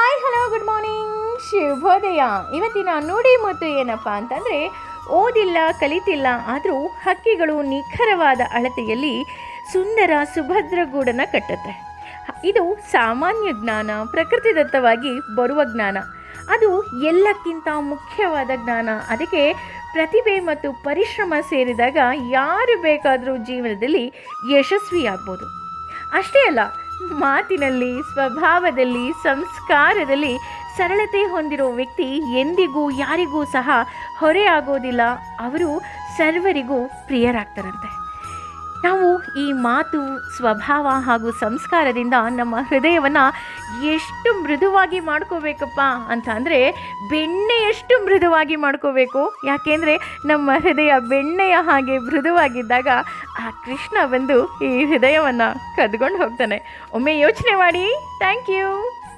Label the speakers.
Speaker 1: Hi hello good morning ಶುಭೋದಯ. ಇವತ್ತಿನ ನುಡಿ ಮುತ್ತು ಏನಪ್ಪ ಅಂತಂದರೆ, ಓದಿಲ್ಲ ಕಲಿತಿಲ್ಲ ಆದರೂ ಹಕ್ಕಿಗಳು ನಿಖರವಾದ ಅಳತೆಯಲ್ಲಿ ಸುಂದರ ಸುಭದ್ರ ಗೂಡನ್ನು ಕಟ್ಟುತ್ತೆ. ಇದು ಸಾಮಾನ್ಯ ಜ್ಞಾನ, ಪ್ರಕೃತಿದತ್ತವಾಗಿ ಬರುವ ಜ್ಞಾನ. ಅದು ಎಲ್ಲಕ್ಕಿಂತ ಮುಖ್ಯವಾದ ಜ್ಞಾನ. ಅದಕ್ಕೆ ಪ್ರತಿಭೆ ಮತ್ತು ಪರಿಶ್ರಮ ಸೇರಿದಾಗ ಯಾರು ಬೇಕಾದರೂ ಜೀವನದಲ್ಲಿ ಯಶಸ್ವಿಯಾಗ್ಬೋದು. ಅಷ್ಟೇ ಅಲ್ಲ, ಮಾತಿನಲ್ಲಿ, ಸ್ವಭಾವದಲ್ಲಿ, ಸಂಸ್ಕಾರದಲ್ಲಿ ಸರಳತೆ ಹೊಂದಿರೋ ವ್ಯಕ್ತಿ ಎಂದಿಗೂ ಯಾರಿಗೂ ಸಹ ಹೊರೆಯಾಗೋದಿಲ್ಲ. ಅವರು ಸರ್ವರಿಗೂ ಪ್ರಿಯರಾಗ್ತಾರಂತೆ. ನಾವು ಈ ಮಾತು, ಸ್ವಭಾವ ಹಾಗೂ ಸಂಸ್ಕಾರದಿಂದ ನಮ್ಮ ಹೃದಯವನ್ನು ಎಷ್ಟು ಮೃದುವಾಗಿ ಮಾಡ್ಕೋಬೇಕಪ್ಪ ಅಂತ ಅಂದರೆ, ಬೆಣ್ಣೆಯಷ್ಟು ಮೃದುವಾಗಿ ಮಾಡ್ಕೋಬೇಕು. ಯಾಕೆಂದರೆ ನಮ್ಮ ಹೃದಯ ಬೆಣ್ಣೆಯ ಹಾಗೆ ಮೃದುವಾಗಿದ್ದಾಗ ಆ ಕೃಷ್ಣ ಬಂದು ಈ ಹೃದಯವನ್ನು ಕದ್ಕೊಂಡು ಹೋಗ್ತಾನೆ. ಒಮ್ಮೆ ಯೋಚನೆ ಮಾಡಿ. Thank you.